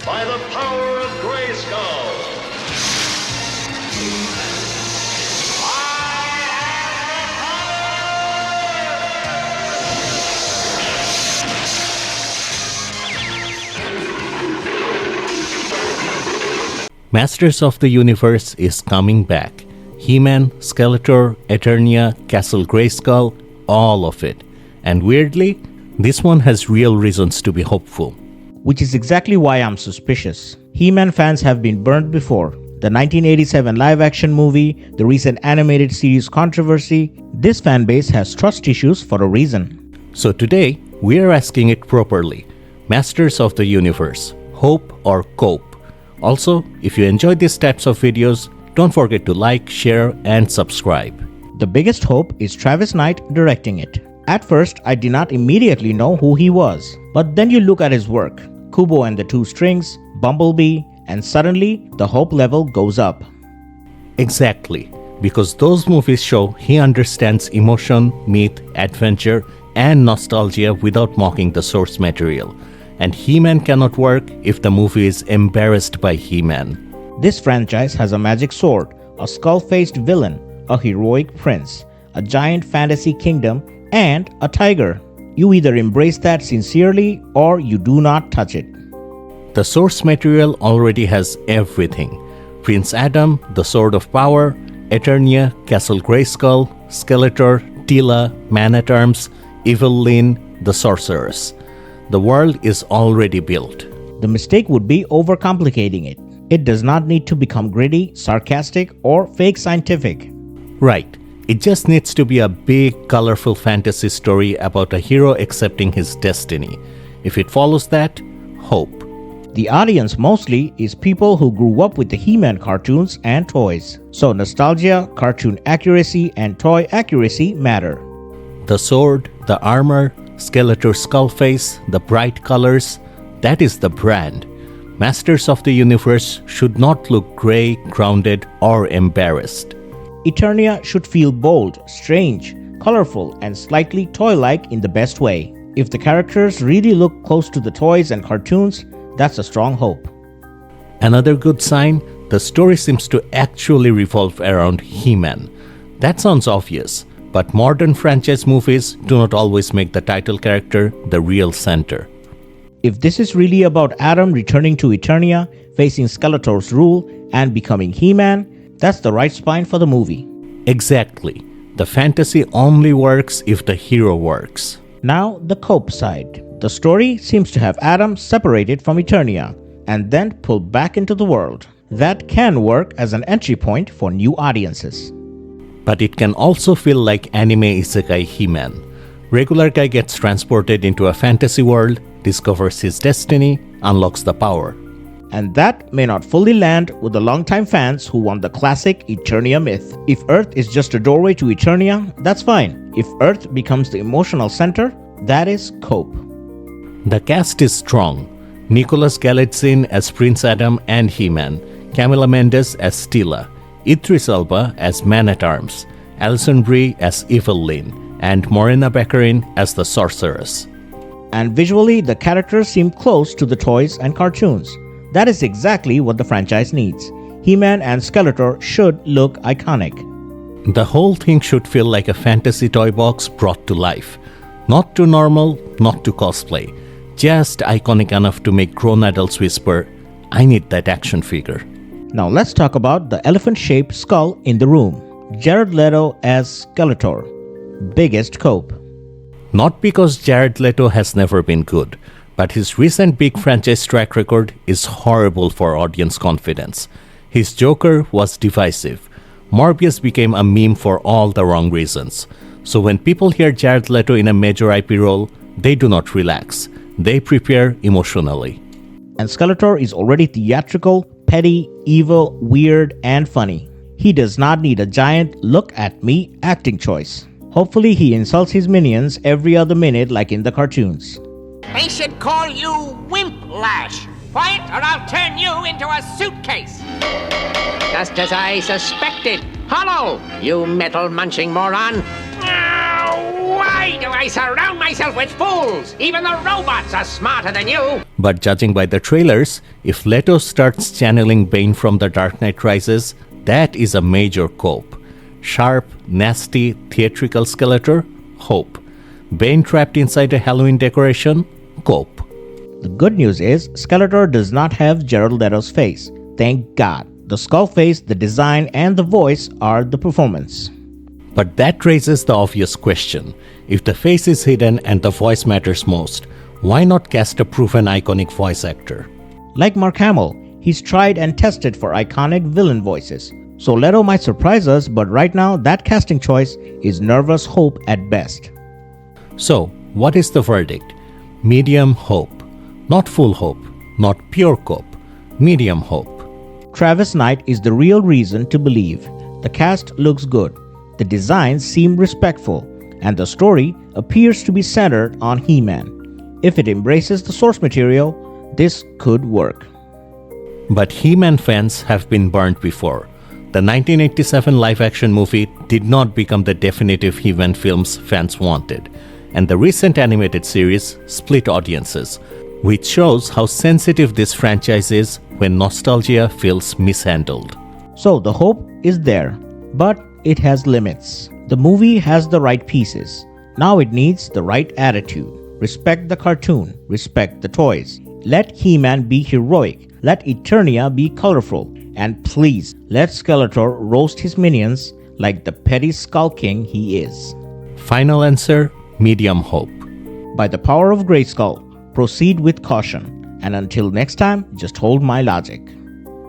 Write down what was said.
by the power of Grayskull. Masters of the Universe is coming back. He-Man, Skeletor, Eternia, Castle Grayskull, all of it. And weirdly, this one has real reasons to be hopeful. Which is exactly why I'm suspicious. He-Man fans have been burned before. The 1987 live-action movie, the recent animated series controversy, this fanbase has trust issues for a reason. So today, we are asking it properly. Masters of the Universe, hope or cope? Also, if you enjoy these types of videos, don't forget to like, share, and subscribe. The biggest hope is Travis Knight directing it. At first, I did not immediately know who he was. But then you look at his work, Kubo and the Two Strings, Bumblebee, and suddenly the hope level goes up. Exactly, because those movies show he understands emotion, myth, adventure, and nostalgia without mocking the source material. And He-Man cannot work if the movie is embarrassed by He-Man. This franchise has a magic sword, a skull-faced villain, a heroic prince, a giant fantasy kingdom, and a tiger. You either embrace that sincerely or you do not touch it. The source material already has everything. Prince Adam, the Sword of Power, Eternia, Castle Grayskull, Skeletor, Tila, Man-at-Arms, Evil Lyn, the Sorceress. The world is already built. The mistake would be overcomplicating it. It does not need to become gritty, sarcastic, or fake scientific. Right. It just needs to be a big, colorful fantasy story about a hero accepting his destiny. If it follows that, hope. The audience mostly is people who grew up with the He-Man cartoons and toys. So nostalgia, cartoon accuracy, and toy accuracy matter. The sword, the armor, Skeletor's skull face, the bright colors, that is the brand. Masters of the Universe should not look gray, grounded, or embarrassed. Eternia should feel bold, strange, colorful, and slightly toy-like in the best way. If the characters really look close to the toys and cartoons, that's a strong hope. Another good sign, the story seems to actually revolve around He-Man. That sounds obvious, but modern franchise movies do not always make the title character the real center. If this is really about Adam returning to Eternia, facing Skeletor's rule, and becoming He-Man, that's the right spine for the movie. Exactly. The fantasy only works if the hero works. Now, the cope side. The story seems to have Adam separated from Eternia, and then pulled back into the world. That can work as an entry point for new audiences. But it can also feel like anime isekai He-Man. Regular guy gets transported into a fantasy world, discovers his destiny, unlocks the power. And that may not fully land with the longtime fans who want the classic Eternia myth. If Earth is just a doorway to Eternia, that's fine. If Earth becomes the emotional center, that is cope. The cast is strong. Nicholas Galitzine as Prince Adam and He-Man, Camila Mendes as Tila, Idris Elba as Man-at-Arms, Alison Brie as Evil Lyn, and Morena Baccarin as the Sorceress. And visually, the characters seem close to the toys and cartoons. That is exactly what the franchise needs. He-Man and Skeletor should look iconic. The whole thing should feel like a fantasy toy box brought to life. Not too normal, not too cosplay. Just iconic enough to make grown adults whisper, "I need that action figure." Now let's talk about the elephant-shaped skull in the room. Jared Leto as Skeletor. Biggest cope. Not because Jared Leto has never been good, but his recent big franchise track record is horrible for audience confidence. His Joker was divisive. Morbius became a meme for all the wrong reasons. So when people hear Jared Leto in a major IP role, they do not relax. They prepare emotionally. And Skeletor is already theatrical, petty, evil, weird, and funny. He does not need a giant look-at-me acting choice. Hopefully he insults his minions every other minute like in the cartoons. They should call you Wimplash. Quiet, or I'll turn you into a suitcase. Just as I suspected. Hollow, you metal-munching moron. Why do I surround myself with fools? Even the robots are smarter than you. But judging by the trailers, if Leto starts channeling Bane from The Dark Knight Rises, that is a major cope. Sharp, nasty, theatrical Skeletor? Hope. Bane trapped inside a Halloween decoration? Cope. The good news is Skeletor does not have Jared Leto's face. Thank God. The skull face, the design, and the voice are the performance. But that raises the obvious question. If the face is hidden and the voice matters most, why not cast a proven iconic voice actor? Like Mark Hamill, he's tried and tested for iconic villain voices. So Leto might surprise us, but right now that casting choice is nervous hope at best. So, what is the verdict? Medium hope. Not full hope, not pure cope. Medium hope. Travis Knight is the real reason to believe. The cast looks good, the designs seem respectful, and the story appears to be centered on He-Man. If it embraces the source material, this could work. But He-Man fans have been burnt before. The 1987 live-action movie did not become the definitive He-Man films fans wanted, and the recent animated series split audiences, which shows how sensitive this franchise is when nostalgia feels mishandled. So the hope is there, but it has limits. The movie has the right pieces. Now it needs the right attitude. Respect the cartoon, respect the toys. Let He-Man be heroic, let Eternia be colorful, and please let Skeletor roast his minions like the petty Skull King he is. Final answer, medium hope. By the power of Grayskull, proceed with caution. And until next time, just hold my logic.